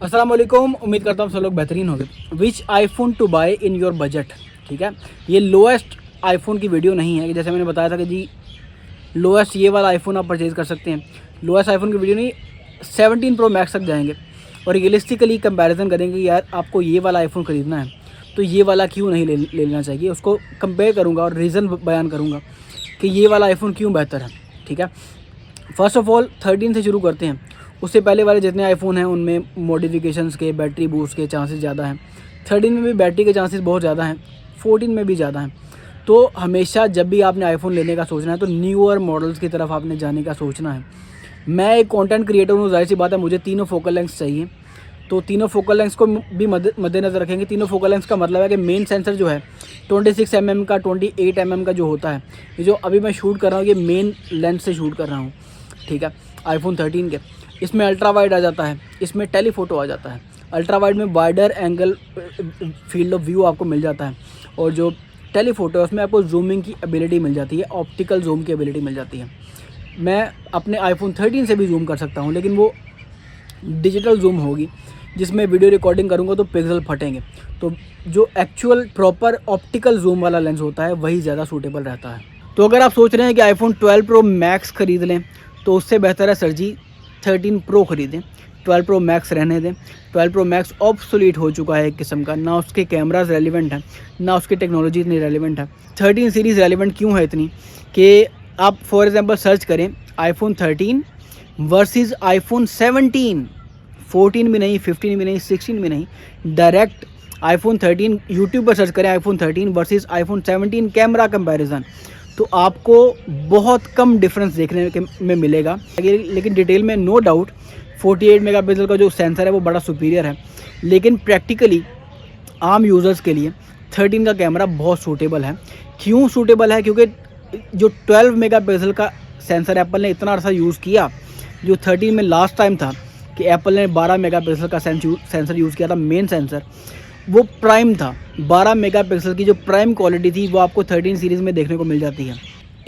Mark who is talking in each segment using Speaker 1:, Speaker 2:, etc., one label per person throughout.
Speaker 1: अस्सलाम वालेकुम। उम्मीद करता हूँ सब लोग बेहतरीन होंगे। Which iPhone to buy in your budget. ठीक है, ये लोएस्ट आईफोन की वीडियो नहीं है कि जैसे मैंने बताया था कि जी लोएस्ट ये वाला आईफोन आप परचेज़ कर सकते हैं। लोएस्ट आईफोन की वीडियो नहीं, 17 प्रो मैक्स तक जाएंगे और रियलिस्टिकली कंपैरिजन करेंगे कि यार आपको ये वाला आईफोन ख़रीदना है तो ये वाला क्यों नहीं ले लेना चाहिए। उसको कंपेयर करूँगा और रीज़न बयान करूँगा कि ये वाला आईफोन क्यों बेहतर है। ठीक है, फर्स्ट ऑफ ऑल 13 से शुरू करते हैं। उससे पहले वाले जितने आईफोन हैं उनमें मॉडिफिकेशंस के, बैटरी बूस्ट के चांसेस ज़्यादा हैं। 13 में भी बैटरी के चांसेस बहुत ज़्यादा हैं, 14 में भी ज़्यादा हैं। तो हमेशा जब भी आपने आईफोन लेने का सोचना है तो न्यूअर मॉडल्स की तरफ आपने जाने का सोचना है। मैं एक कंटेंट क्रिएटर हूँ, जाहिर सी बात है मुझे तीनों फोकल लेंथ चाहिए, तो तीनों फोकल लेंथ को भी मद्देनज़र रखेंगे। तीनों फोकल लेंथ का मतलब है कि मेन सेंसर जो है 26 mm का, 28 mm का जो होता है, ये जो अभी मैं शूट कर रहा हूँ ये मेन लेंथ से शूट कर रहा हूँ। ठीक है, आईफोन 13 के इसमें अल्ट्रा वाइड आ जाता है, इसमें टेलीफोटो आ जाता है। अल्ट्रा वाइड में wider angle field of view आपको मिल जाता है और जो टेलीफोटो है उसमें आपको जूमिंग की एबिलिटी मिल जाती है, ऑप्टिकल जूम की एबिलिटी मिल जाती है। मैं अपने आईफोन 13 से भी जूम कर सकता हूँ, लेकिन वो डिजिटल जूम होगी जिसमें वीडियो रिकॉर्डिंग करूँगा तो पिक्सल फटेंगे। तो जो एक्चुअल प्रॉपर ऑप्टिकल जूम वाला लेंस होता है वही ज़्यादा सूटेबल रहता है। तो अगर आप सोच रहे हैं कि आईफोन 12 प्रो मैक्स ख़रीद लें तो उससे बेहतर है सर जी 13 प्रो ख़रीदें। 12 प्रो मैक्स रहने दें। 12 प्रो मैक्स ऑब्सोलीट हो चुका है एक किस्म का, ना उसके कैमराज रेलिवेंट हैं ना उसकी टेक्नोलॉजी इतनी रेलिवेंट है। 13 सीरीज़ रेलिवेंट क्यों है इतनी कि आप फॉर एग्जांपल सर्च करें आईफोन 13 वर्सेस आईफोन 17, 14 भी नहीं, 15 भी नहीं, 16 भी नहीं, डायरेक्ट आईफोन 13 यूट्यूब पर सर्च करें iPhone 13 versus iPhone 17 camera comparison, तो आपको बहुत कम डिफरेंस देखने में मिलेगा। लेकिन डिटेल में नो डाउट 48 मेगापिक्सल का जो सेंसर है वो बड़ा सुपीरियर है, लेकिन प्रैक्टिकली आम यूज़र्स के लिए 13 का कैमरा बहुत सूटेबल है। क्यों सूटेबल है? क्योंकि जो 12 मेगापिक्सल का सेंसर एप्पल ने इतना अर्सा यूज़ किया, जो 13 में लास्ट टाइम था कि एप्पल ने 12 मेगापिक्सल का सेंसर यूज़ किया था, मेन सेंसर वो प्राइम था। 12 मेगापिक्सल की जो प्राइम क्वालिटी थी वो आपको 13 सीरीज़ में देखने को मिल जाती है।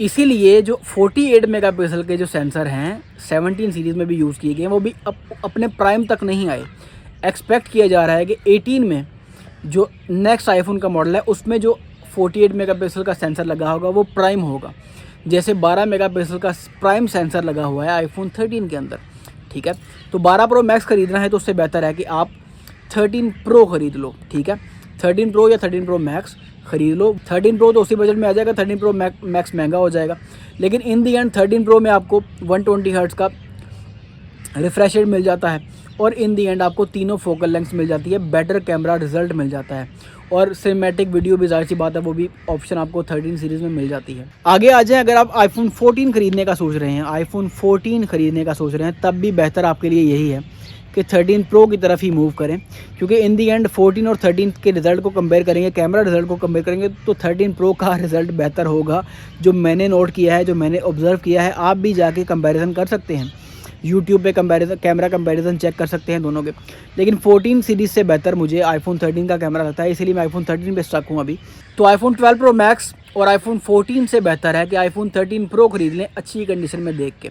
Speaker 1: इसीलिए जो 48 मेगापिक्सल के जो सेंसर हैं 17 सीरीज़ में भी यूज़ किए गए हैं, वो भी अपने प्राइम तक नहीं आए। एक्सपेक्ट किया जा रहा है कि 18 में जो नेक्स्ट आईफोन का मॉडल है उसमें जो 48 मेगापिक्सल का सेंसर लगा होगा वो प्राइम होगा, जैसे 12 मेगापिक्सल का प्राइम सेंसर लगा हुआ है आईफोन 13 के अंदर। ठीक है, तो 12 प्रो मैक्स ख़रीदना है तो उससे बेहतर है कि आप 13 प्रो ख़रीद लो। ठीक है, 13 प्रो या 13 प्रो मैक्स ख़रीद लो। 13 प्रो तो उसी बजट में आ जाएगा, 13 प्रो मैक्स महंगा हो जाएगा, लेकिन इन दी एंड 13 प्रो में आपको 120 हर्ट्ज़ का रिफ्रेश रेट मिल जाता है और इन दी एंड आपको तीनों फोकल लेंथ मिल जाती है, बेटर कैमरा रिजल्ट मिल जाता है और सिनेमैटिक वीडियो भी जाहिर सी बात है वो भी ऑप्शन आपको 13 सीरीज़ में मिल जाती है। आगे आ जाएं, अगर आप आईफोन 14 ख़रीदने का सोच रहे हैं, आईफोन 14 ख़रीदने का सोच रहे हैं, तब भी बेहतर आपके लिए यही है कि 13 प्रो की तरफ ही मूव करें, क्योंकि इन दी एंड 14 और 13 के रिज़ल्ट को कंपेयर करेंगे, कैमरा रिज़ल्ट को कंपेयर करेंगे तो 13 प्रो का रिज़ल्ट बेहतर होगा। जो मैंने नोट किया है, जो मैंने ऑब्ज़र्व किया है, आप भी जाके कंपैरिजन कर सकते हैं, यूट्यूब पे कंपैरिजन, कैमरा कंपैरिजन चेक कर सकते हैं दोनों के। लेकिन 14 सीरीज़ से बेहतर मुझे आईफोन 13 का कैमरा लगता है, इसीलिए मैं आईफोन 13 पे स्टक हूँ अभी। तो आईफोन 12 प्रो मैक्स और आईफोन 14 से बेहतर है कि आईफोन 13 प्रो ख़रीद लें अच्छी कंडीशन में देख के।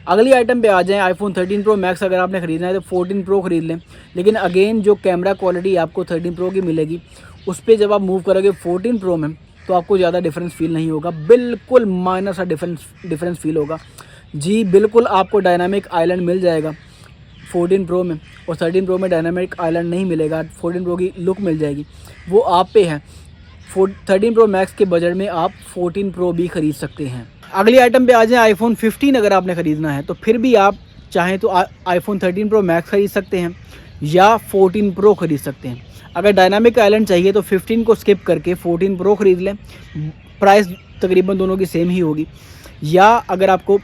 Speaker 1: अगली आइटम पे आ जाएं, आईफोन 13 प्रो मैक्स अगर आपने ख़रीदना है तो 14 प्रो ख़रीद लें, लेकिन अगेन जो कैमरा क्वालिटी आपको 13 प्रो की मिलेगी उस पर जब आप मूव करोगे 14 प्रो में तो आपको ज़्यादा डिफरेंस फील नहीं होगा, बिल्कुल माइनर सा डिफरेंस फील होगा। जी बिल्कुल, आपको डायनामिक आइलैंड मिल जाएगा 14 प्रो में और 13 प्रो में डायनामिक आइलैंड नहीं मिलेगा। 14 प्रो की लुक मिल जाएगी, वो आप पे है। 13 प्रो मैक्स के बजट में आप 14 प्रो भी ख़रीद सकते हैं। अगली आइटम पे आ जाए, आईफोन 15 अगर आपने ख़रीदना है तो फिर भी आप चाहें तो आईफोन 13 प्रो मैक्स ख़रीद सकते हैं या 14 प्रो ख़रीद सकते हैं। अगर डायनामिक आइलैंड चाहिए तो 15 को स्किप करके 14 प्रो ख़रीद लें, प्राइस तकरीबन दोनों की सेम ही होगी। या अगर आपको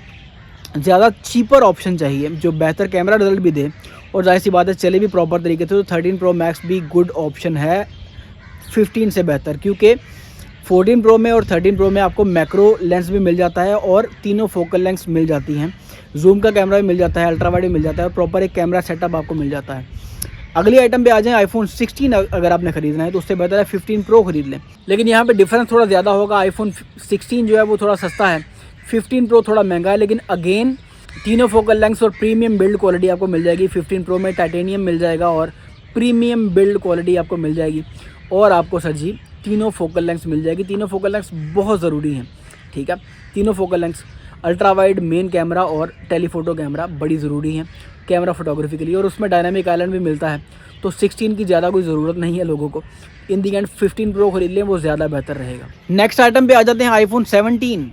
Speaker 1: ज़्यादा चीपर ऑप्शन चाहिए जो बेहतर कैमरा रिजल्ट भी दे और जाहिर सी बात है चले भी प्रॉपर तरीके से, तो 13 प्रो मैक्स भी गुड ऑप्शन है 15 से बेहतर, क्योंकि 14 प्रो में और 13 प्रो में आपको मैक्रो लेंस भी मिल जाता है और तीनों फोकल लेंस मिल जाती हैं, जूम का कैमरा भी मिल जाता है, अल्ट्रा वाइड भी मिल जाता है और प्रॉपर एक कैमरा सेटअप आपको मिल जाता है। अगली आइटम पे आ जाए, आईफोन 16 अगर आपने ख़रीदना है तो उससे बेहतर है 15 प्रो ख़रीद लें, लेकिन यहाँ पे डिफरेंस थोड़ा ज़्यादा होगा। आईफोन 16 जो है वो थोड़ा सस्ता है, 15 प्रो थोड़ा महंगा है, लेकिन अगेन तीनों फोकल लेंथ और प्रीमियम बिल्ड क्वालिटी आपको मिल जाएगी। 15 प्रो में टाइटेनियम मिल जाएगा और प्रीमियम बिल्ड क्वालिटी आपको मिल जाएगी। और आपको सर जी तीनों फोकल लेंथ मिल जाएगी। तीनों फोकल लेंथ बहुत ज़रूरी हैं, ठीक है। तीनों focal length, ultra wide, main camera और टेलीफोटो कैमरा बड़ी ज़रूरी है कैमरा फोटोग्राफी के लिए। और उसमें डायनामिक आइलैंड भी मिलता है, तो 16 की ज़्यादा कोई ज़रूरत नहीं है लोगों को। इन दी एंड 15 प्रो खरीद लें, वो ज़्यादा बेहतर रहेगा। नेक्स्ट आइटम पे आ जाते हैं आईफोन 17।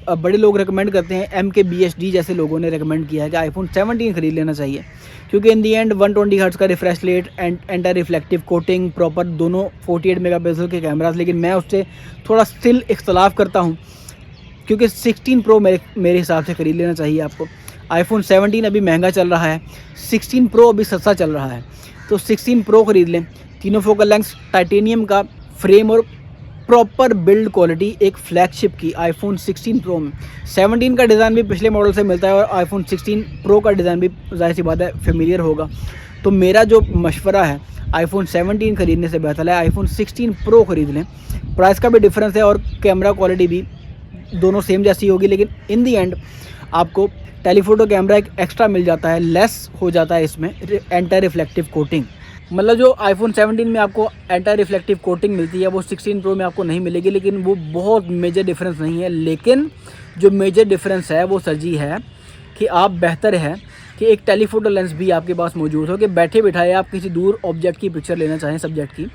Speaker 1: अब बड़े लोग रिकमेंड करते हैं, MKBHD जैसे लोगों ने रिकमेंड किया है कि आईफोन 17 खरीद लेना चाहिए, क्योंकि इन दी एंड 120 हर्ट्ज़ का refresh rate and anti reflective coating, proper दोनों 48 मेगापिक्सल के कैमराज। लेकिन मैं उससे थोड़ा स्टिल इख्तलाफ करता हूँ, क्योंकि 16 प्रो मेरे हिसाब से ख़रीद लेना चाहिए आपको। आईफोन 17 अभी महंगा चल रहा है, 16 प्रो अभी सस्ता चल रहा है, तो 16 प्रो ख़रीद लें। तीनों फोकल लेंथ, टाइटेनियम का फ्रेम और प्रॉपर बिल्ड क्वालिटी एक फ्लैगशिप की आईफोन 16 प्रो में। 17 का डिज़ाइन भी पिछले मॉडल से मिलता है और आईफोन 16 प्रो का डिज़ाइन भी जाहिर सी बात है फेमिलियर होगा। तो मेरा जो मशवरा है, आईफोन 17 ख़रीदने से बेहतर है आईफोन 16 प्रो ख़रीद लें। प्राइस का भी डिफरेंस है और कैमरा क्वालिटी भी दोनों सेम जैसी होगी, लेकिन इन दी एंड आपको टेलीफोटो कैमरा एक एक्स्ट्रा मिल जाता है, लेस हो जाता है इसमें एंटी रिफ्लेक्टिव कोटिंग। मतलब जो आईफोन 17 में आपको एंटी रिफ्लेक्टिव कोटिंग मिलती है वो 16 प्रो में आपको नहीं मिलेगी, लेकिन वो बहुत मेजर डिफरेंस नहीं है। लेकिन जो मेजर डिफरेंस है वो सर जी है कि आप बेहतर है कि एक टेलीफोटो लेंस भी आपके पास मौजूद हो, कि बैठे बिठाए आप किसी दूर ऑब्जेक्ट की पिक्चर लेना चाहें, सब्जेक्ट की,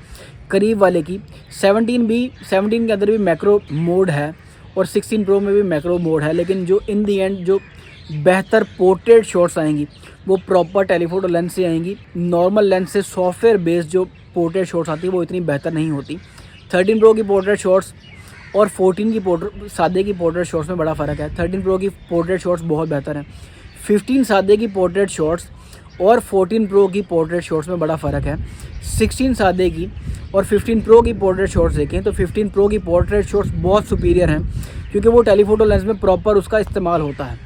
Speaker 1: करीब वाले की। 17 के अंदर भी मैक्रो मोड है और 16 प्रो में भी मैक्रो मोड है, लेकिन जो इन दी एंड जो बेहतर पोर्ट्रेट शॉट्स आएंगी वो प्रॉपर टेलीफोटो लेंस से आएंगी। नॉर्मल लेंस से सॉफ्टवेयर बेस्ड जो पोर्ट्रेट शॉट्स आती है वो इतनी बेहतर नहीं होती। 13 प्रो की पोर्ट्रेट शॉट्स और 14 की सादे की पोर्ट्रेट शॉट्स में बड़ा फ़र्क है। 13 प्रो की पोर्ट्रेट शॉट्स बहुत बेहतर हैं। 15 सादे की पोर्ट्रेट शॉट्स और 14 प्रो की पोर्ट्रेट शॉट्स में बड़ा फ़र्क है। 16 सादे की और 15 प्रो की पोर्ट्रेट शॉट्स देखें तो 15 प्रो की पोर्ट्रेट शॉट्स बहुत सुपीरियर हैं, क्योंकि वो टेलीफोटो लेंस में प्रॉपर उसका इस्तेमाल होता है,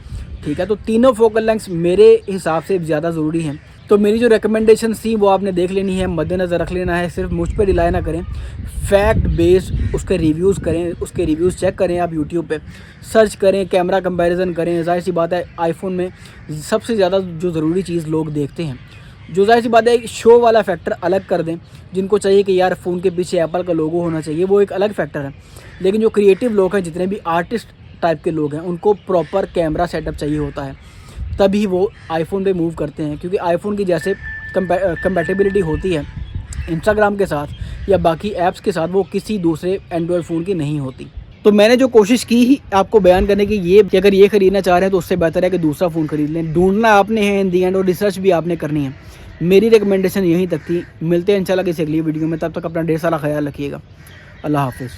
Speaker 1: ठीक है। तो तीनों फोकल लेंथ मेरे हिसाब से ज़्यादा ज़रूरी हैं। तो मेरी जो रिकमेंडेशन थी वो आपने देख लेनी है, मद्देनज़र रख लेना है। सिर्फ मुझ पर रिलाई ना करें, फैक्ट बेस्ड उसके रिव्यूज़ करें, उसके रिव्यूज़ चेक करें। आप यूट्यूब पे सर्च करें, कैमरा कंपैरिजन करें। जाहिर सी बात है आईफोन में सबसे ज़्यादा जो ज़रूरी चीज़ लोग देखते हैं, जो जाहिर सी बात है शो वाला फैक्टर अलग कर दें। जिनको चाहिए कि यार फ़ोन के पीछे एप्पल का लोगो होना चाहिए, वो एक अलग फैक्टर है। लेकिन जो क्रिएटिव लोग हैं, जितने भी आर्टिस्ट टाइप के लोग हैं, उनको प्रॉपर कैमरा सेटअप चाहिए होता है, तभी वो आईफोन पे मूव करते हैं। क्योंकि आईफोन की जैसे कंपैटिबिलिटी होती है इंस्टाग्राम के साथ या बाकी ऐप्स के साथ, वो किसी दूसरे एंड्रॉयड फ़ोन की नहीं होती। तो मैंने जो कोशिश की ही आपको बयान करने की ये कि अगर ये ख़रीदना चाह रहे हैं तो उससे बेहतर है कि दूसरा फ़ोन ख़रीद लें। ढूंढना आपने है इन दी एंड, और रिसर्च भी आपने करनी है। मेरी रिकमेंडेशन यहीं तक थी। मिलते हैं इंशाल्लाह किसी अगली वीडियो में, तब तक अपना ढेर सारा ख्याल रखिएगा। अल्लाह हाफिज़।